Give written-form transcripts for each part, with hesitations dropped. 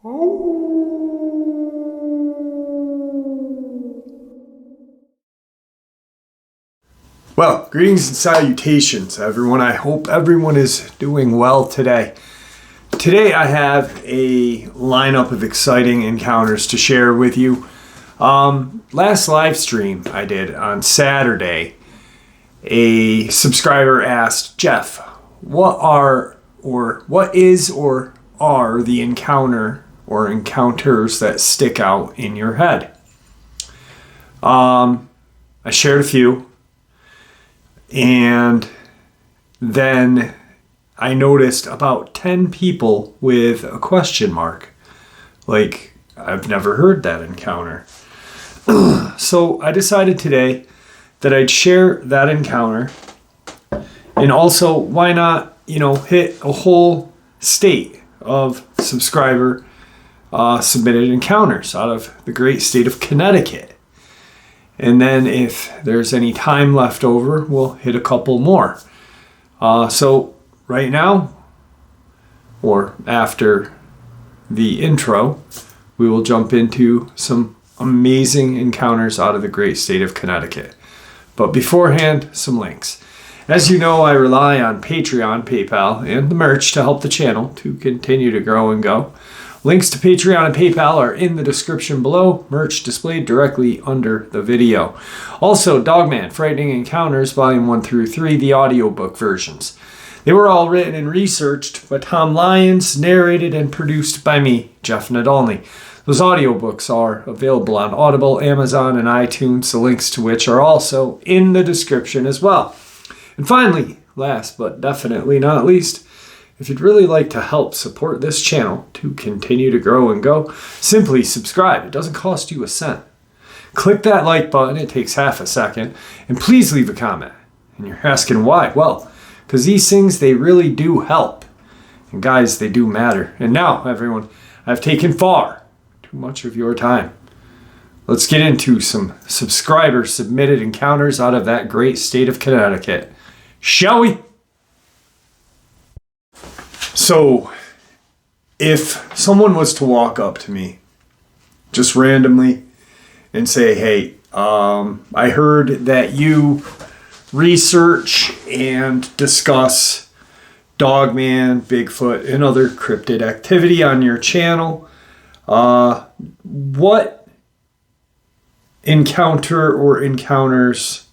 Well, greetings and salutations, everyone. I hope everyone is doing well today. Today I have a lineup of exciting encounters to share with you. Last live stream I did on Saturday, a subscriber asked, Jeff, what is or are the encounter or encounters that stick out in your head? I shared a few. And then I noticed about 10 people with a question mark. Like, I've never heard that encounter. So I decided today that I'd share that encounter. And also, why not, hit a whole state of subscriber submitted encounters out of the great state of Connecticut. And then if there's any time left over, we'll hit a couple more. So right now, or after the intro, we will jump into some amazing encounters out of the great state of Connecticut. But beforehand, some links. As you know, I rely on Patreon, PayPal, and the merch to help the channel to continue to grow and go. Links to Patreon and PayPal are in the description below, merch displayed directly under the video. Also, Dogman, Frightening Encounters, Volume 1 through 3, the audiobook versions. They were all written and researched by Tom Lyons, narrated and produced by me, Jeff Nadolny. Those audiobooks are available on Audible, Amazon, and iTunes, the links to which are also in the description as well. And finally, last but definitely not least, if you'd really like to help support this channel to continue to grow and go, simply subscribe. It doesn't cost you a cent. Click that like button. It takes half a second. And please leave a comment. And you're asking why? Well, because these things, they really do help. And guys, they do matter. And now, everyone, I've taken far too much of your time. Let's get into some subscriber submitted encounters out of that great state of Connecticut. Shall we? So, if someone was to walk up to me just randomly and say, hey, I heard that you research and discuss Dogman, Bigfoot, and other cryptid activity on your channel, what encounter or encounters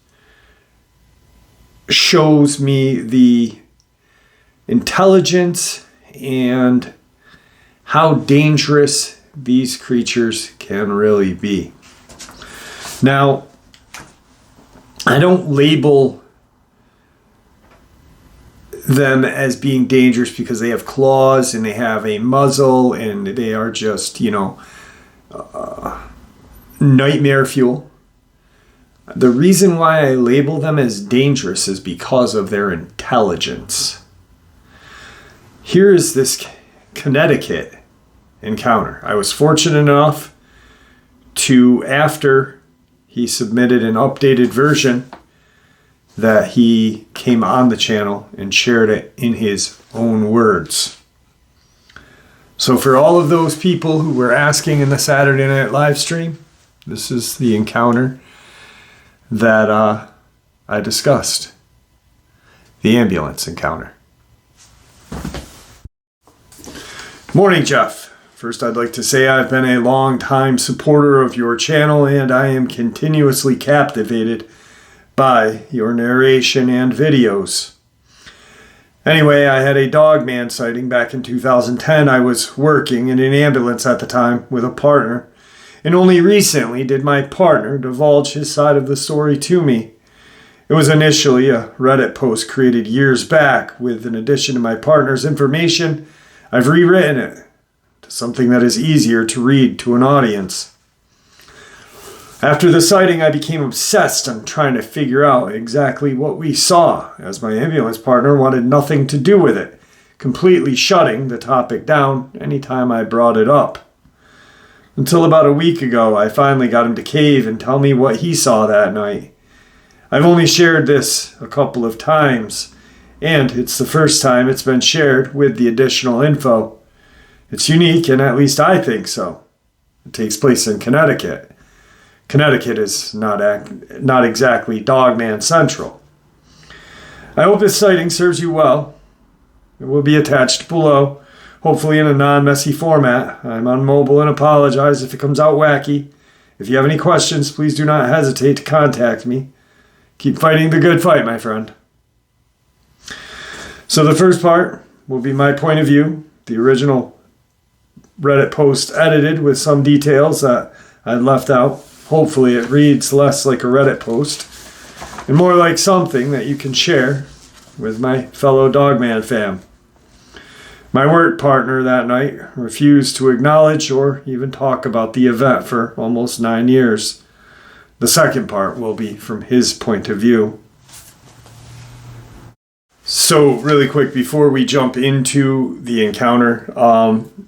shows me the intelligence and how dangerous these creatures can really be? Now, I don't label them as being dangerous because they have claws and they have a muzzle and they are just, nightmare fuel. The reason why I label them as dangerous is because of their intelligence. Here is this Connecticut encounter. I was fortunate enough to, after he submitted an updated version, that he came on the channel and shared it in his own words. So for all of those people who were asking in the Saturday night live stream, this is the encounter that I discussed. The ambulance encounter. Morning, Jeff. First, I'd like to say I've been a long-time supporter of your channel, and I am continuously captivated by your narration and videos. Anyway, I had a Dogman sighting back in 2010. I was working in an ambulance at the time with a partner, and only recently did my partner divulge his side of the story to me. It was initially a Reddit post created years back. With an addition to my partner's information, I've rewritten it to something that is easier to read to an audience. After the sighting, I became obsessed on trying to figure out exactly what we saw, as my ambulance partner wanted nothing to do with it, completely shutting the topic down anytime I brought it up. Until about a week ago, I finally got him to cave and tell me what he saw that night. I've only shared this a couple of times, and it's the first time it's been shared with the additional info. It's unique, and at least I think so. It takes place in Connecticut. Connecticut is not exactly Dogman Central. I hope this sighting serves you well. It will be attached below, hopefully in a non-messy format. I'm on mobile and apologize if it comes out wacky. If you have any questions, please do not hesitate to contact me. Keep fighting the good fight, my friend. So the first part will be my point of view, the original Reddit post edited with some details that I left out. Hopefully it reads less like a Reddit post and more like something that you can share with my fellow Dogman fam. My work partner that night refused to acknowledge or even talk about the event for almost 9 years. The second part will be from his point of view. So really quick, before we jump into the encounter,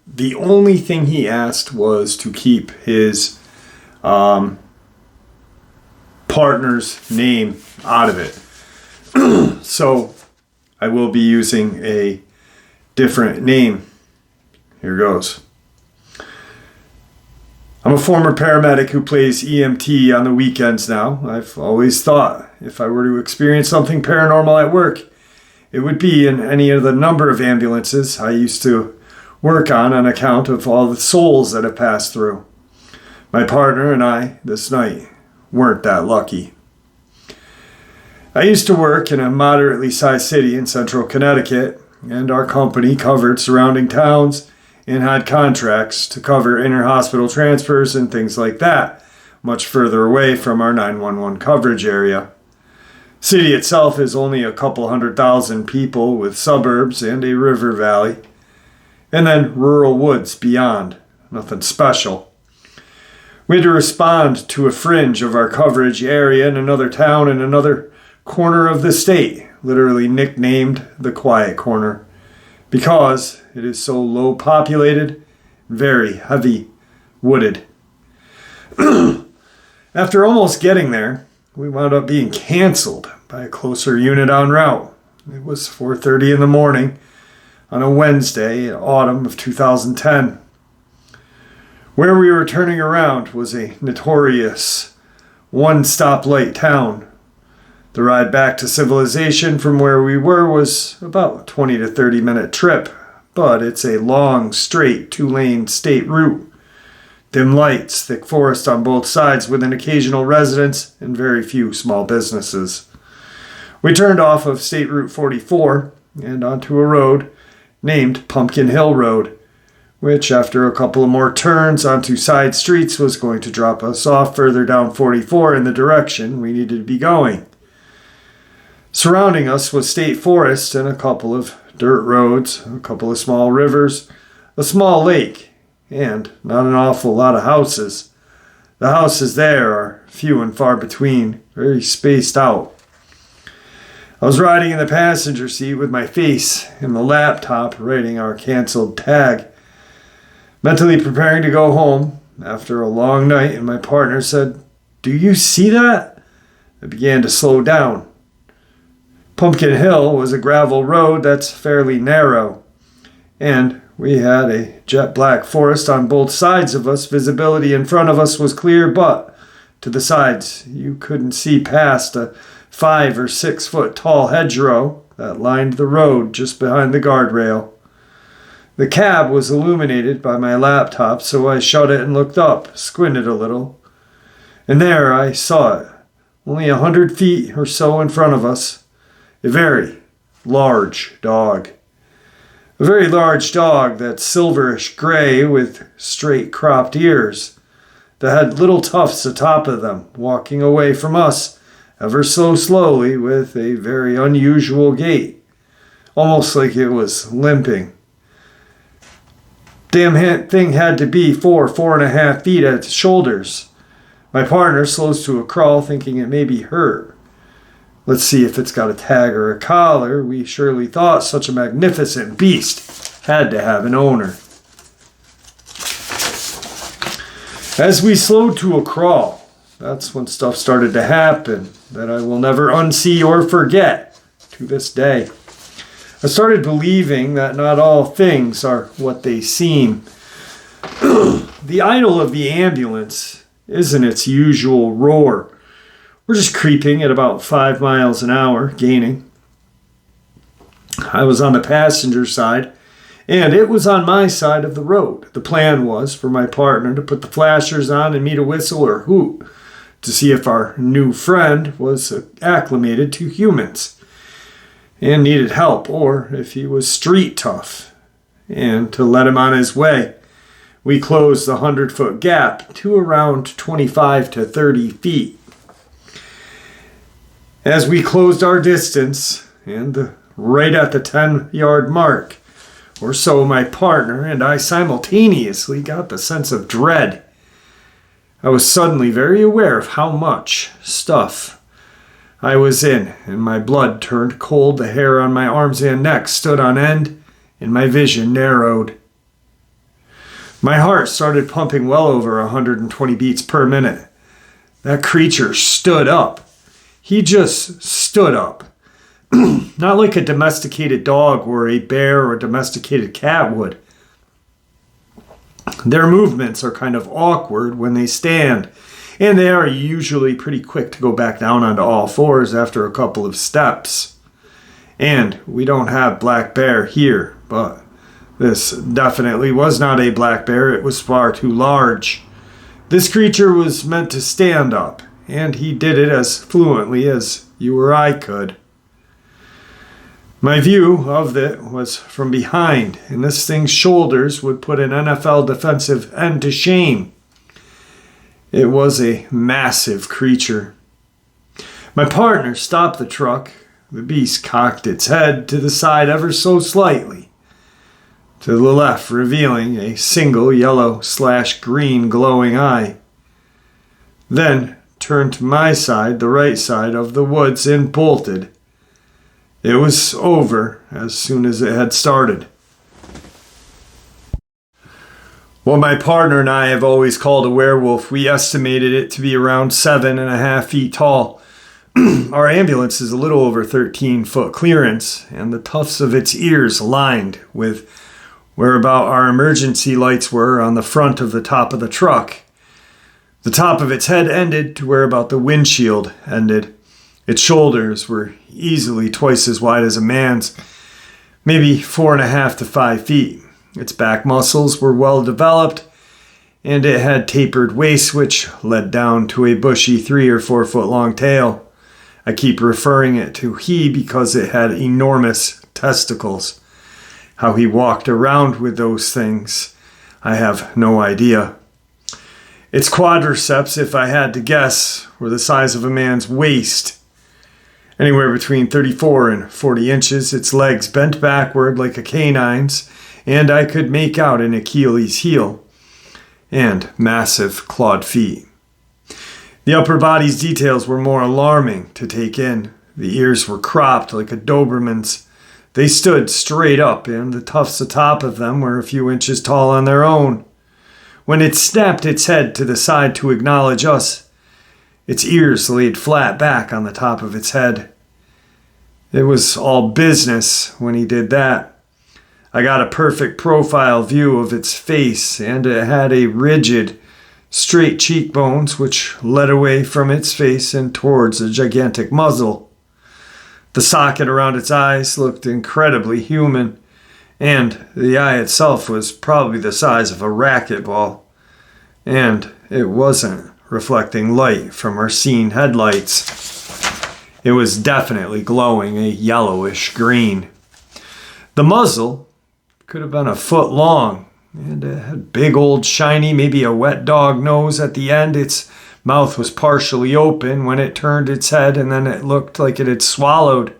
the only thing he asked was to keep his partner's name out of it. So I will be using a different name. Here goes. I'm a former paramedic who plays EMT on the weekends now. I've always thought if I were to experience something paranormal at work, it would be in any of the number of ambulances I used to work on account of all the souls that have passed through. My partner and I, this night, weren't that lucky. I used to work in a moderately sized city in central Connecticut, and our company covered surrounding towns and had contracts to cover inter-hospital transfers and things like that, much further away from our 911 coverage area. City itself is only a couple 100,000 people with suburbs and a river valley, and then rural woods beyond. Nothing special. We had to respond to a fringe of our coverage area in another town in another corner of the state, literally nicknamed the Quiet Corner, because it is so low populated, very heavy wooded. After almost getting there, we wound up being canceled by a closer unit en route. It was 4:30 in the morning on a Wednesday in autumn of 2010. Where we were turning around was a notorious one-stoplight town. The ride back to civilization from where we were was about a 20 to 30 minute trip, but it's a long, straight, 2-lane state route. Dim lights, thick forest on both sides with an occasional residence and very few small businesses. We turned off of State Route 44 and onto a road named Pumpkin Hill Road, which after a couple of more turns onto side streets was going to drop us off further down 44 in the direction we needed to be going. Surrounding us was state forest and a couple of dirt roads, a couple of small rivers, a small lake, and not an awful lot of houses. The houses there are few and far between, very spaced out. I was riding in the passenger seat with my face in the laptop writing our canceled tag, mentally preparing to go home after a long night, and my partner said, "Do you see that?" I began to slow down. Pumpkin Hill was a gravel road that's fairly narrow, and we had a jet black forest on both sides of us. Visibility in front of us was clear, but to the sides you couldn't see past a 5 or 6 foot tall hedgerow that lined the road just behind the guardrail. The cab was illuminated by my laptop, so I shut it and looked up, squinted a little, and there I saw it, only 100 feet or so in front of us. A very large dog. A very large dog that's silverish gray with straight cropped ears that had little tufts atop of them, walking away from us ever so slowly with a very unusual gait, almost like it was limping. Damn thing had to be 4.5 feet at its shoulders. My partner slows to a crawl, thinking it may be hurt. Let's see if it's got a tag or a collar. We surely thought such a magnificent beast had to have an owner. As we slowed to a crawl, that's when stuff started to happen that I will never unsee or forget to this day. I started believing that not all things are what they seem. The idle of the ambulance isn't its usual roar. We're just creeping at about 5 miles an hour, gaining. I was on the passenger side, and it was on my side of the road. The plan was for my partner to put the flashers on and me to whistle or hoot to see if our new friend was acclimated to humans and needed help, or if he was street tough, and to let him on his way. We closed the 100-foot gap to around 25 to 30 feet. As we closed our distance, and right at the 10-yard mark or so, my partner and I simultaneously got the sense of dread. I was suddenly very aware of how much stuff I was in, and my blood turned cold. The hair on my arms and neck stood on end, and my vision narrowed. My heart started pumping well over 120 beats per minute. That creature stood up. He just stood up. Not like a domesticated dog or a bear or a domesticated cat would. Their movements are kind of awkward when they stand, and they are usually pretty quick to go back down onto all fours after a couple of steps. And we don't have black bear here, but this definitely was not a black bear. It was far too large. This creature was meant to stand up, and he did it as fluently as you or I could. My view of it was from behind, and this thing's shoulders would put an NFL defensive end to shame. It was a massive creature. My partner stopped the truck. The beast cocked its head to the side ever so slightly, to the left, revealing a single yellow/green glowing eye. Then turned to my side, the right side of the woods, and bolted. It was over as soon as it had started. What my partner and I have always called a werewolf, we estimated it to be around 7.5 feet tall. Our ambulance is a little over 13-foot clearance, and the tufts of its ears lined with where about our emergency lights were on the front of the top of the truck. The top of its head ended to where about the windshield ended. Its shoulders were easily twice as wide as a man's, maybe 4.5 to 5 feet. Its back muscles were well developed, and it had tapered waist which led down to a bushy 3 or 4 foot long tail. I keep referring it to he because it had enormous testicles. How he walked around with those things, I have no idea. Its quadriceps, if I had to guess, were the size of a man's waist. Anywhere between 34 and 40 inches, its legs bent backward like a canine's, and I could make out an Achilles heel, and massive clawed feet. The upper body's details were more alarming to take in. The ears were cropped like a Doberman's. They stood straight up, and the tufts atop of them were a few inches tall on their own. When it snapped its head to the side to acknowledge us, its ears laid flat back on the top of its head. It was all business when he did that. I got a perfect profile view of its face, and it had a rigid, straight cheekbones which led away from its face and towards a gigantic muzzle. The socket around its eyes looked incredibly human, and the eye itself was probably the size of a racquetball, and it wasn't reflecting light from our scene headlights. It was definitely glowing a yellowish green. The muzzle could have been a foot long, and it had big old shiny, maybe a wet dog nose at the end. Its mouth was partially open when it turned its head, and then it looked like it had swallowed.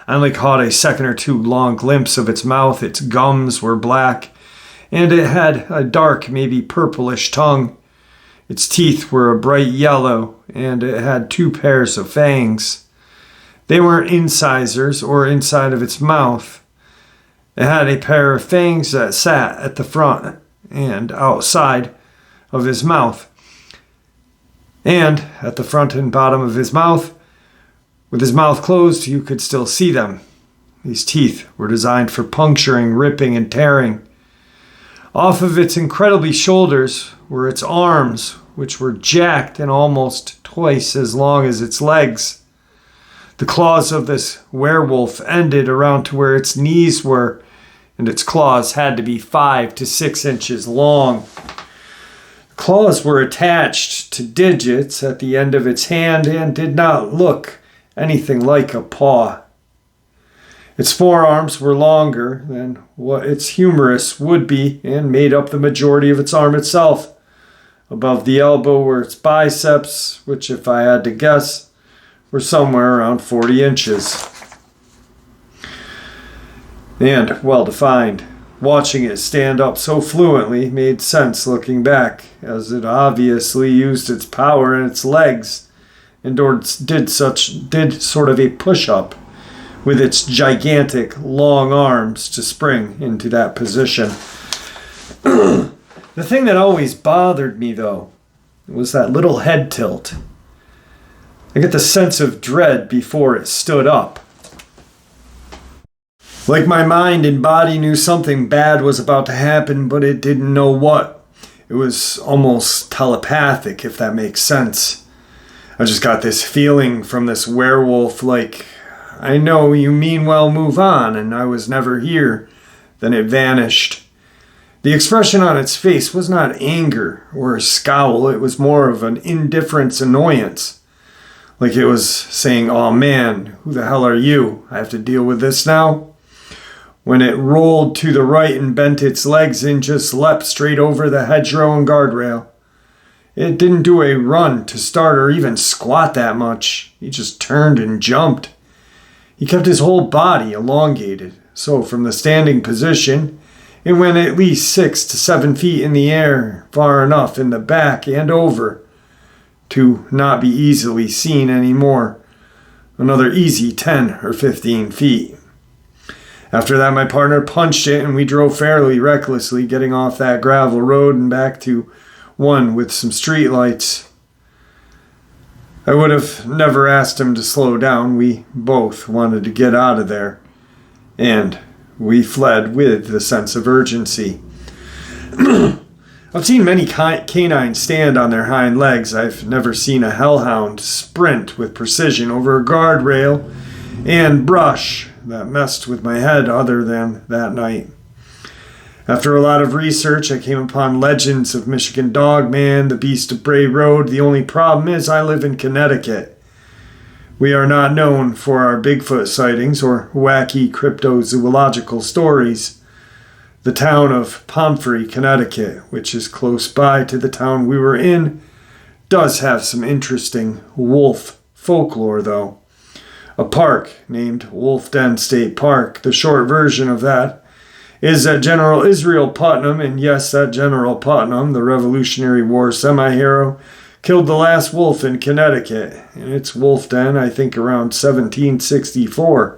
I only caught a second or two long glimpse of its mouth. Its gums were black, and it had a dark, maybe purplish tongue. Its teeth were a bright yellow, and it had 2 pairs of fangs. They weren't incisors or inside of its mouth. It had a pair of fangs that sat at the front and outside of his mouth. And at the front and bottom of his mouth, with his mouth closed, you could still see them. These teeth were designed for puncturing, ripping, and tearing. Off of its incredibly shoulders were its arms, which were jacked and almost twice as long as its legs. The claws of this werewolf ended around to where its knees were, and its claws had to be 5 to 6 inches long. Claws were attached to digits at the end of its hand and did not look anything like a paw. Its forearms were longer than what its humerus would be and made up the majority of its arm itself. Above the elbow were its biceps, which, if I had to guess, were somewhere around 40 inches. And well defined. Watching it stand up so fluently made sense looking back, as it obviously used its power in its legs and did sort of a push-up with its gigantic long arms to spring into that position. The thing that always bothered me, though, was that little head tilt. I get the sense of dread before it stood up. Like my mind and body knew something bad was about to happen, but it didn't know what. It was almost telepathic, if that makes sense. I just got this feeling from this werewolf like, I know you mean well, move on, and I was never here. Then it vanished. The expression on its face was not anger or a scowl. It was more of an indifference annoyance. Like it was saying, "Aw man, who the hell are you? I have to deal with this now?" When it rolled to the right and bent its legs and just leapt straight over the hedgerow and guardrail. It didn't do a run to start or even squat that much. He just turned and jumped. He kept his whole body elongated, so from the standing position, it went at least 6 to 7 feet in the air, far enough in the back and over to not be easily seen anymore. Another easy 10 or 15 feet. After that, my partner punched it and we drove fairly recklessly, getting off that gravel road and back to one with some street lights. I would have never asked him to slow down. We both wanted to get out of there. And we fled with the sense of urgency. I've seen many canines stand on their hind legs. I've never seen a hellhound sprint with precision over a guardrail and brush that messed with my head other than that night. After a lot of research, I came upon legends of Michigan Dogman, the Beast of Bray Road. The only problem is I live in Connecticut. We are not known for our Bigfoot sightings or wacky cryptozoological stories. The town of Pomfrey, Connecticut, which is close by to the town we were in, does have some interesting wolf folklore, though. A park named Wolf Den State Park. The short version of that is that General Israel Putnam, and yes, that General Putnam, the Revolutionary War semi-hero, killed the last wolf in Connecticut, in its wolf den, I think around 1764,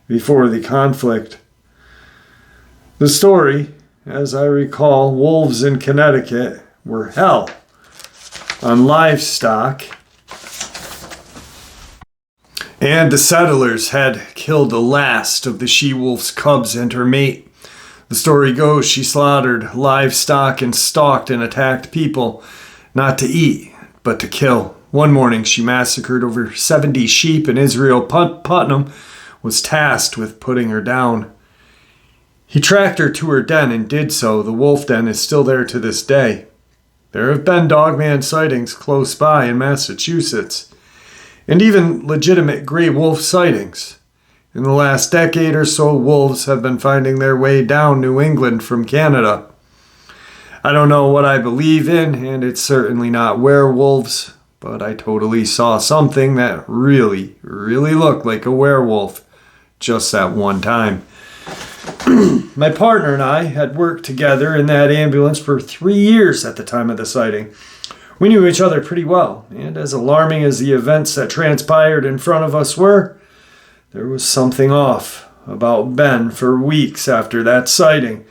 before the conflict. The story, as I recall, wolves in Connecticut were hell on livestock, and the settlers had killed the last of the she-wolf's cubs and her mate. The story goes she slaughtered livestock and stalked and attacked people, not to eat, but to kill. One morning she massacred over 70 sheep, and Israel Putnam was tasked with putting her down. He tracked her to her den and did so. The wolf den is still there to this day. There have been Dogman sightings close by in Massachusetts, and even legitimate gray wolf sightings. In the last decade or so, wolves have been finding their way down New England from Canada. I don't know what I believe in, and it's certainly not werewolves, but I totally saw something that really, really looked like a werewolf just that one time. My partner and I had worked together in that ambulance for 3 years at the time of the sighting. We knew each other pretty well, and as alarming as the events that transpired in front of us were, there was something off about Ben for weeks after that sighting.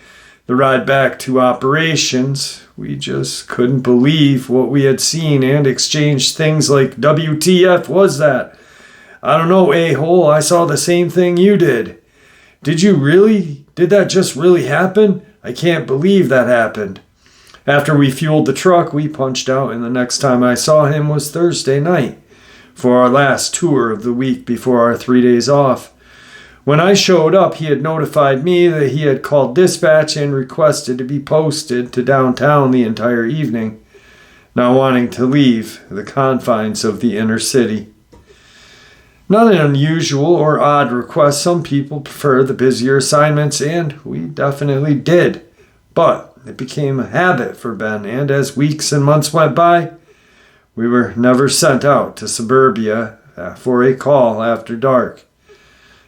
The ride back to operations, we just couldn't believe what we had seen and exchanged things like, "WTF was that? I don't know, a-hole, I saw the same thing you did." Did you really? Did that just really happen? I can't believe that happened. After we fueled the truck, we punched out, and the next time I saw him was Thursday night for our last tour of the week before our 3 days off. When I showed up, he had notified me that he had called dispatch and requested to be posted to downtown the entire evening, not wanting to leave the confines of the inner city. Not an unusual or odd request. Some people prefer the busier assignments, and we definitely did. But it became a habit for Ben, and as weeks and months went by, we were never sent out to suburbia for a call after dark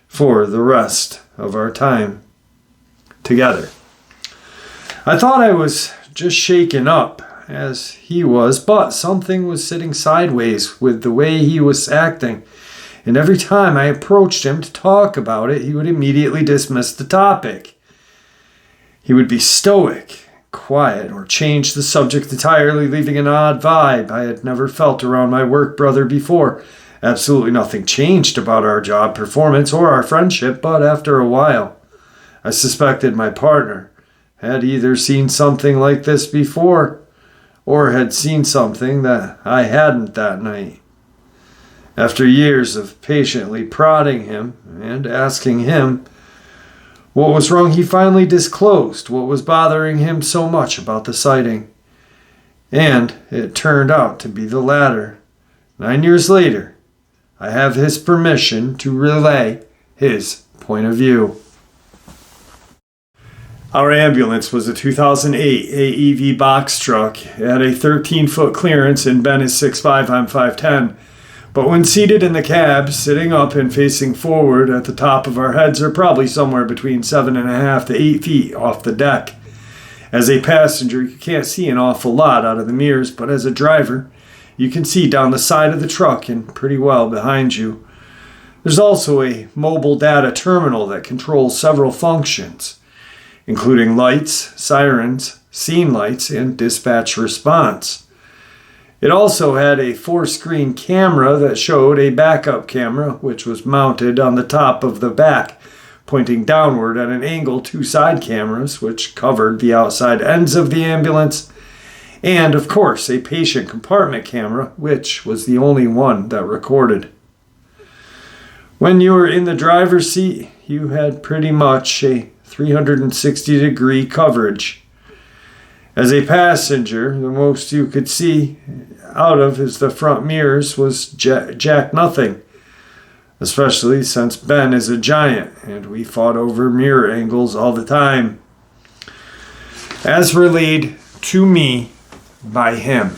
for the rest of our time together. I thought I was just shaken up, as he was, but something was sitting sideways with the way he was acting, and every time I approached him to talk about it, he would immediately dismiss the topic. He would be stoic, quiet, or change the subject entirely, leaving an odd vibe I had never felt around my work brother before. Absolutely nothing changed about our job performance or our friendship, but after a while, I suspected my partner had either seen something like this before or had seen something that I hadn't that night. After years of patiently prodding him and asking him what was wrong, he finally disclosed what was bothering him so much about the sighting. And it turned out to be the latter. 9 years later, I have his permission to relay his point of view. Our ambulance was a 2008 AEV box truck. It had a 13-foot clearance, and Ben is 6'5", I'm 5'10". But when seated in the cab, sitting up and facing forward at the top of our heads are probably somewhere between 7.5 to 8 feet off the deck. As a passenger, you can't see an awful lot out of the mirrors, but as a driver, you can see down the side of the truck and pretty well behind you. There's also a mobile data terminal that controls several functions, including lights, sirens, scene lights, and dispatch response. It also had a 4-screen camera that showed a backup camera, which was mounted on the top of the back, pointing downward at an angle, 2 side cameras, which covered the outside ends of the ambulance, and, of course, a patient compartment camera, which was the only one that recorded. When you were in the driver's seat, you had pretty much a 360-degree coverage. As a passenger, the most you could see out of the front mirrors was jack nothing, especially since Ben is a giant, and we fought over mirror angles all the time. As relayed to me by him.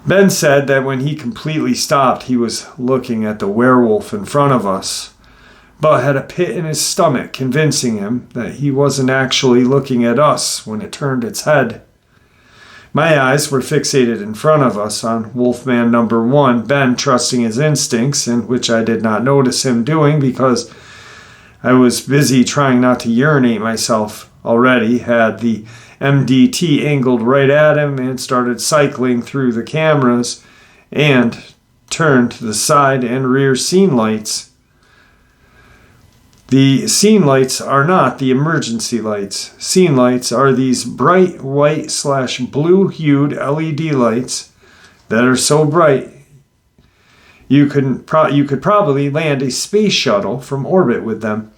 Ben said that when he completely stopped, he was looking at the werewolf in front of us, but had a pit in his stomach convincing him that he wasn't actually looking at us when it turned its head. My eyes were fixated in front of us on Wolfman number 1, Ben trusting his instincts, in which I did not notice him doing because I was busy trying not to urinate myself. Already had the MDT angled right at him and started cycling through the cameras and turned to the side and rear scene lights. The scene lights are not the emergency lights. Scene lights are these bright white/blue hued LED lights that are so bright you could probably land a space shuttle from orbit with them.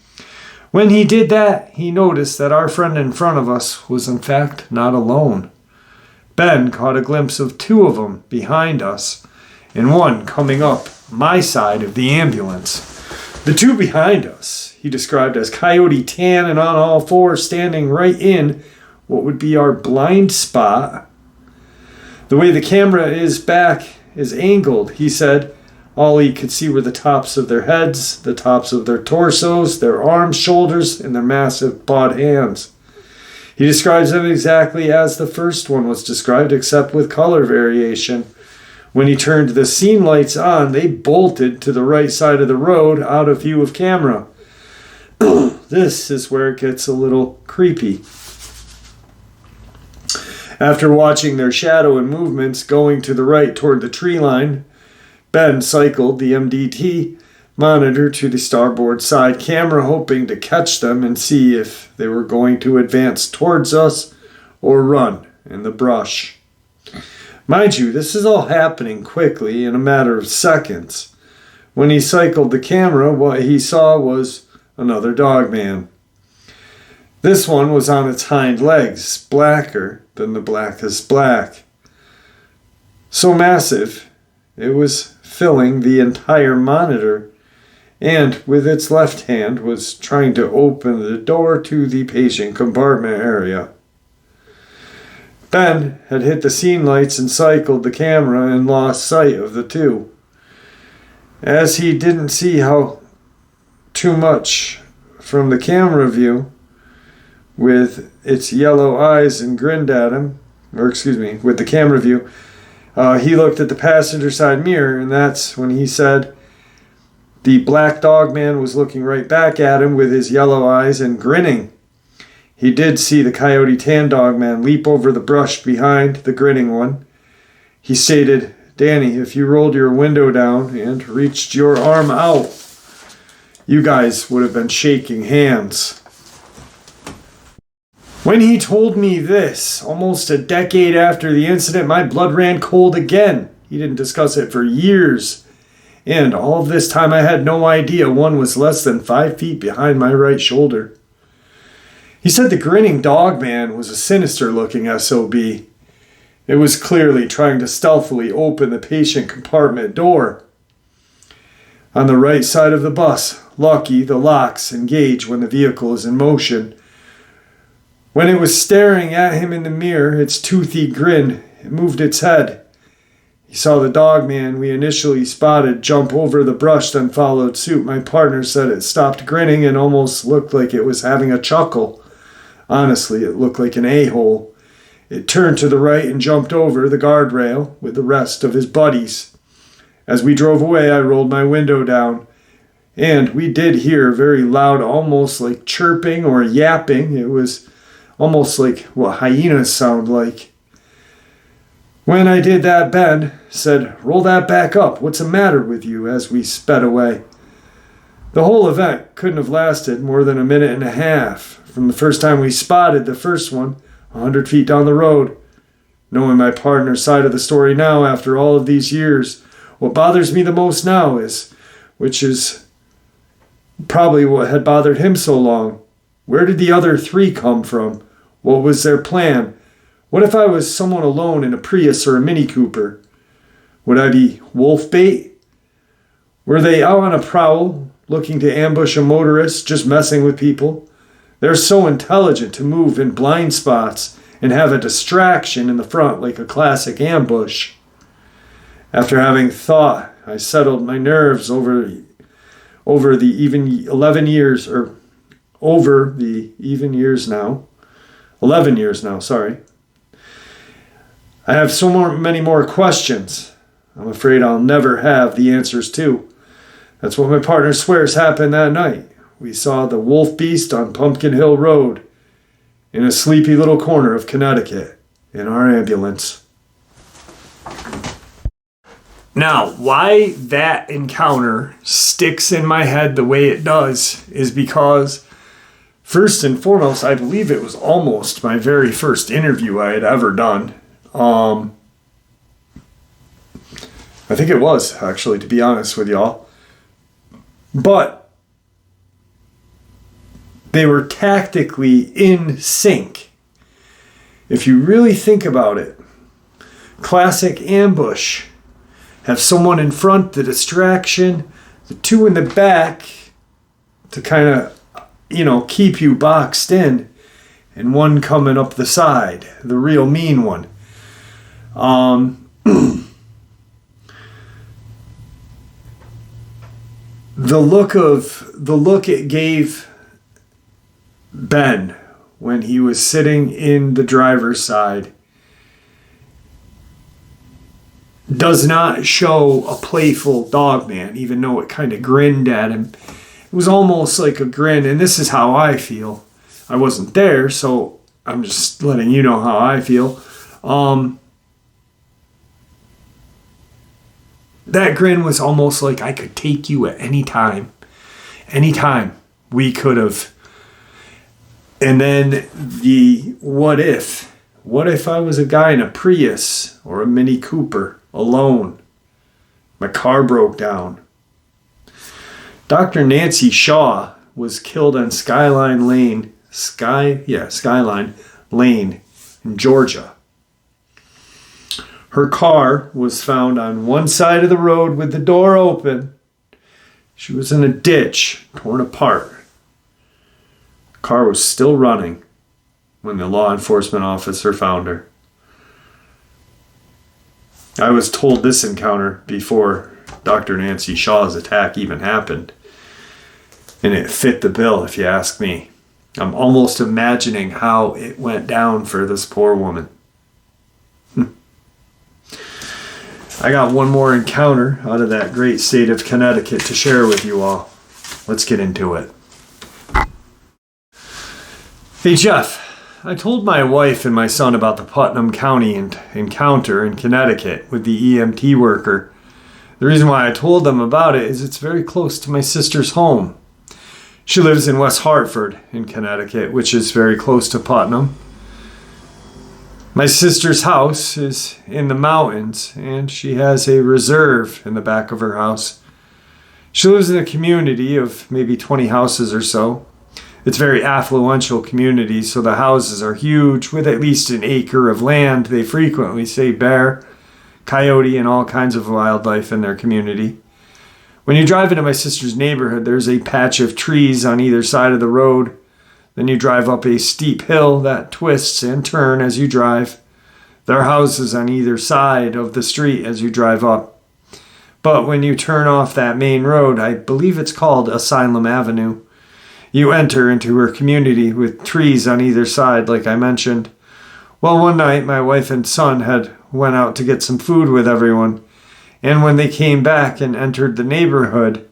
When he did that, he noticed that our friend in front of us was in fact not alone. Ben caught a glimpse of 2 of them behind us, and one coming up my side of the ambulance. The 2 behind us, he described as coyote tan and on all 4, standing right in what would be our blind spot. The way the camera is angled, he said, all he could see were the tops of their heads, the tops of their torsos, their arms, shoulders, and their massive pawed hands. He describes them exactly as the first one was described, except with color variation. When he turned the scene lights on, they bolted to the right side of the road, out of view of camera. This is where it gets a little creepy. After watching their shadow and movements going to the right toward the tree line, Ben cycled the MDT monitor to the starboard side camera, hoping to catch them and see if they were going to advance towards us or run in the brush. Mind you, this is all happening quickly in a matter of seconds. When he cycled the camera, what he saw was another Dogman. This one was on its hind legs, blacker than the blackest black. So massive, it was filling the entire monitor, and with its left hand was trying to open the door to the patient compartment area. Ben had hit the scene lights and cycled the camera and lost sight of the two. As he didn't see how too much from the camera view, with its yellow eyes, and grinned at him, with the camera view, he looked at the passenger side mirror, and that's when he said the black Dogman was looking right back at him with his yellow eyes and grinning. He did see the Coyote Tan Dogman leap over the brush behind the grinning one. He stated, "Danny, if you rolled your window down and reached your arm out, you guys would have been shaking hands." When he told me this, almost a decade after the incident, my blood ran cold again. He didn't discuss it for years. And all of this time I had no idea one was less than 5 feet behind my right shoulder. He said the grinning Dogman was a sinister-looking SOB. It was clearly trying to stealthily open the patient compartment door. On the right side of the bus, lucky the locks engage when the vehicle is in motion. When it was staring at him in the mirror, its toothy grin, it moved its head. He saw the Dogman we initially spotted jump over the brush, then followed suit. My partner said it stopped grinning and almost looked like it was having a chuckle. Honestly, it looked like an a-hole. It turned to the right and jumped over the guardrail with the rest of his buddies. As we drove away, I rolled my window down, and we did hear very loud, almost like chirping or yapping. It was almost like what hyenas sound like. When I did that, Ben said, "Roll that back up. What's the matter with you?" as we sped away. The whole event couldn't have lasted more than a minute and a half, from the first time we spotted the first one 100 feet down the road. Knowing my partner's side of the story now, after all of these years, what bothers me the most now which is probably what had bothered him so long, where did the other 3 come from? What was their plan? What if I was someone alone in a Prius or a Mini Cooper? Would I be wolf bait? Were they out on a prowl, looking to ambush a motorist, just messing with people? They're so intelligent to move in blind spots and have a distraction in the front like a classic ambush. After having thought, I settled my nerves over the even 11 years, or over the even years now. 11 years now, sorry. I have many more questions I'm afraid I'll never have the answers to. That's what my partner swears happened that night. We saw the wolf beast on Pumpkin Hill Road in a sleepy little corner of Connecticut in our ambulance. Now, why that encounter sticks in my head the way it does is because, first and foremost, I believe it was almost my very first interview I had ever done. I think it was, actually, to be honest with y'all. But they were tactically in sync. If you really think about it, classic ambush. Have someone in front, the distraction, the 2 in the back to kind of, keep you boxed in, and one coming up the side, the real mean one. The look it gave Ben when he was sitting in the driver's side does not show a playful Dogman, even though it kind of grinned at him. It was almost like a grin, and this is how I feel. I wasn't there, so I'm just letting you know how I feel. That grin was almost like I could take you at any time. Anytime we could have. And then the what if? What if I was a guy in a Prius or a Mini Cooper alone? My car broke down. Dr. Nancy Shaw was killed on Skyline Lane in Georgia. Her car was found on one side of the road with the door open. She was in a ditch, torn apart. The car was still running when the law enforcement officer found her. I was told this encounter before Dr. Nancy Shaw's attack even happened. And it fit the bill, if you ask me. I'm almost imagining how it went down for this poor woman. I got one more encounter out of that great state of Connecticut to share with you all. Let's get into it. Hey Jeff, I told my wife and my son about the Putnam County encounter in Connecticut with the EMT worker. The reason why I told them about it is it's very close to my sister's home. She lives in West Hartford in Connecticut, which is very close to Putnam. My sister's house is in the mountains, and she has a reserve in the back of her house. She lives in a community of maybe 20 houses or so. It's a very affluential community, so the houses are huge, with at least an acre of land. They frequently see bear, coyote, and all kinds of wildlife in their community. When you drive into my sister's neighborhood, there's a patch of trees on either side of the road. Then you drive up a steep hill that twists and turns as you drive. There are houses on either side of the street as you drive up. But when you turn off that main road, I believe it's called Asylum Avenue, you enter into her community with trees on either side, like I mentioned. Well, one night my wife and son had went out to get some food with everyone. And when they came back and entered the neighborhood,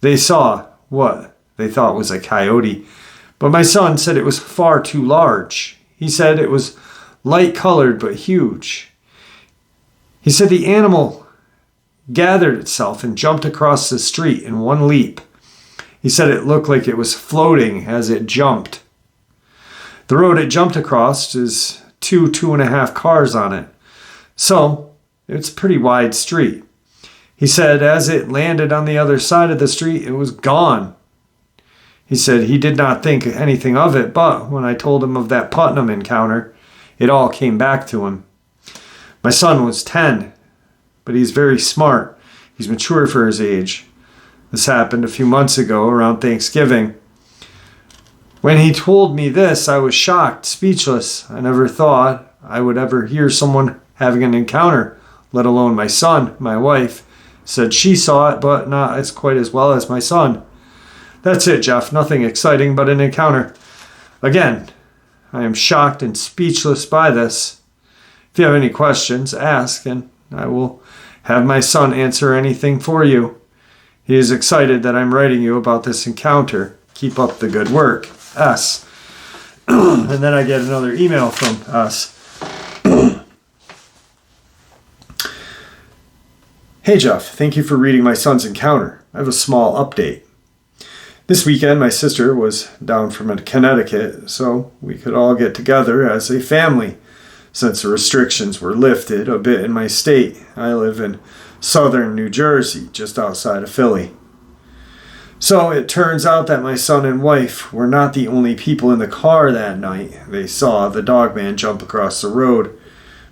they saw what they thought was a coyote. But my son said it was far too large. He said it was light-colored but huge. He said the animal gathered itself and jumped across the street in one leap. He said it looked like it was floating as it jumped. The road it jumped across is 2.5 cars on it. So it's a pretty wide street. He said as it landed on the other side of the street, it was gone. He said he did not think anything of it, but when I told him of that Putnam encounter, it all came back to him. My son was 10, but he's very smart. He's mature for his age. This happened a few months ago around Thanksgiving. When he told me this, I was shocked, speechless. I never thought I would ever hear someone having an encounter, let alone my son. My wife said she saw it, but not as quite as well as my son. That's it, Jeff. Nothing exciting, but an encounter. Again, I am shocked and speechless by this. If you have any questions, ask, and I will have my son answer anything for you. He is excited that I'm writing you about this encounter. Keep up the good work. S. And then I get another email from S. Hey, Jeff. Thank you for reading my son's encounter. I have a small update. This weekend, my sister was down from Connecticut, so we could all get together as a family since the restrictions were lifted a bit in my state. I live in southern New Jersey, just outside of Philly. So it turns out that my son and wife were not the only people in the car that night. They saw the Dogman jump across the road.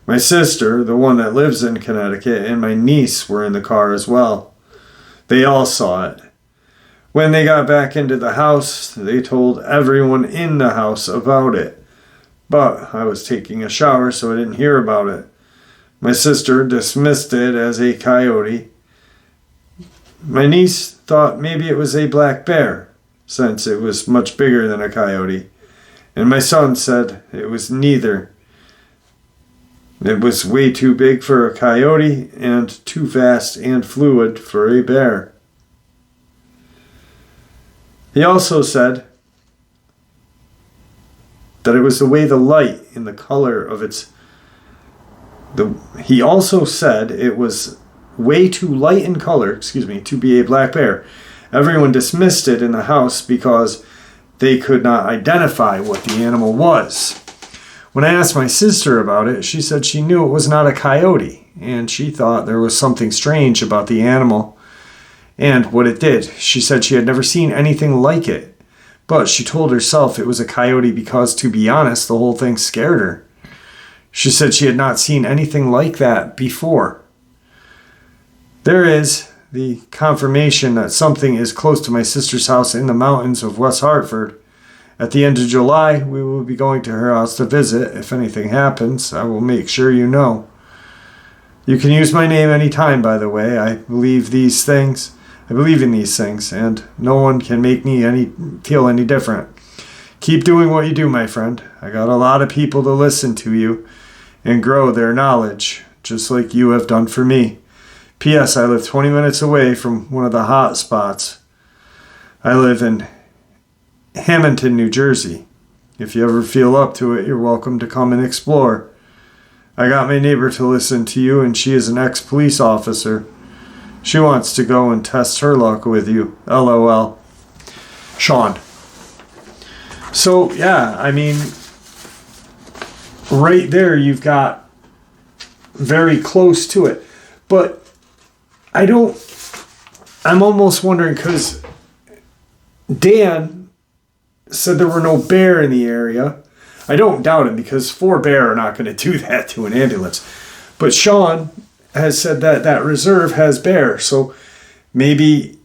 My sister, the one that lives in Connecticut, and my niece were in the car as well. They all saw it. When they got back into the house, they told everyone in the house about it. But I was taking a shower, so I didn't hear about it. My sister dismissed it as a coyote. My niece thought maybe it was a black bear, since it was much bigger than a coyote. And my son said it was neither. It was way too big for a coyote and too fast and fluid for a bear. He also said that it was the way the light and the color of its... He also said it was way too light in color, to be a black bear. Everyone dismissed it in the house because they could not identify what the animal was. When I asked my sister about it, she said she knew it was not a coyote, and she thought there was something strange about the animal and what it did. She said she had never seen anything like it, but she told herself it was a coyote because, to be honest, the whole thing scared her. She said she had not seen anything like that before. There is the confirmation that something is close to my sister's house in the mountains of West Hartford. At the end of July, we will be going to her house to visit. If anything happens, I will make sure you know. You can use my name anytime, by the way. I believe in these things, and no one can make me feel any different. Keep doing what you do, my friend. I got a lot of people to listen to you and grow their knowledge, just like you have done for me. P.S. I live 20 minutes away from one of the hot spots. I live in Hamilton, New Jersey. If you ever feel up to it, you're welcome to come and explore. I got my neighbor to listen to you, and she is an ex-police officer. She wants to go and test her luck with you. LOL. Sean. So, yeah, I mean, right there you've got very close to it. But I'm almost wondering, because Dan said there were no bear in the area. I don't doubt him, because 4 bear are not going to do that to an ambulance. But Sean has said that that reserve has bear. So maybe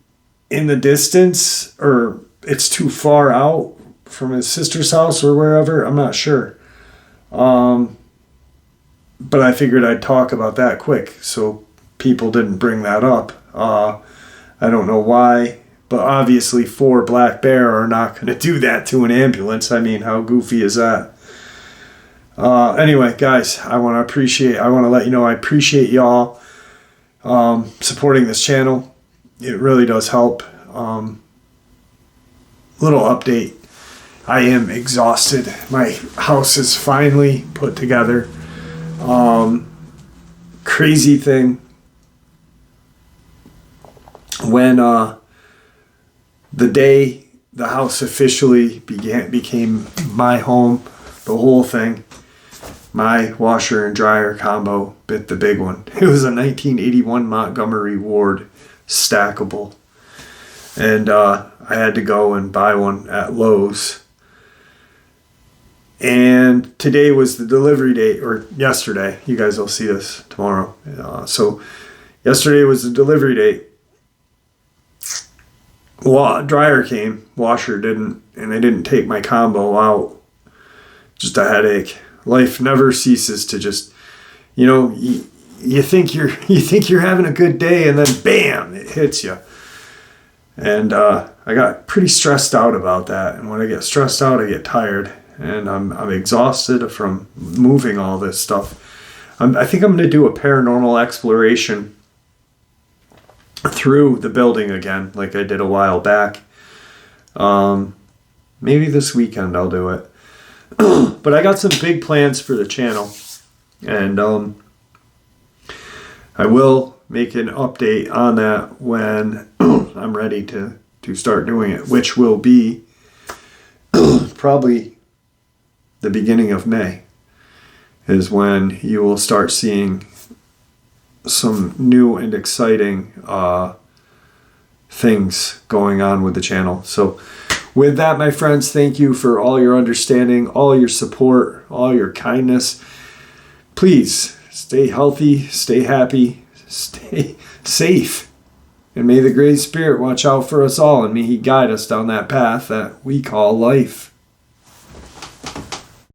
in the distance, or it's too far out from his sister's house or wherever. I'm not sure. But I figured I'd talk about that quick so people didn't bring that up. I don't know why. But obviously 4 black bear are not going to do that to an ambulance. I mean, how goofy is that? Anyway, guys, I want to let you know I appreciate y'all supporting this channel. It really does help. Little update. I am exhausted. My house is finally put together. Crazy thing. When the day the house officially became my home, the whole thing, my washer and dryer combo bit the big one. It was a 1981 Montgomery Ward stackable. And I had to go and buy one at Lowe's. And today was the delivery date, or yesterday. You guys will see this tomorrow. So yesterday was the delivery date. Dryer came, washer didn't, and they didn't take my combo out. Just a headache. Life never ceases to just, you think you're having a good day, and then bam, it hits you. And I got pretty stressed out about that. And when I get stressed out, I get tired, and I'm exhausted from moving all this stuff. I think I'm going to do a paranormal exploration through the building again, like I did a while back. Maybe this weekend I'll do it. But I got some big plans for the channel, and I will make an update on that when I'm ready to start doing it, which will be probably the beginning of May is when you will start seeing some new and exciting things going on with the channel. So with that, my friends, thank you for all your understanding, all your support, all your kindness. Please stay healthy, stay happy, stay safe, and may the Great Spirit watch out for us all, and may He guide us down that path that we call life.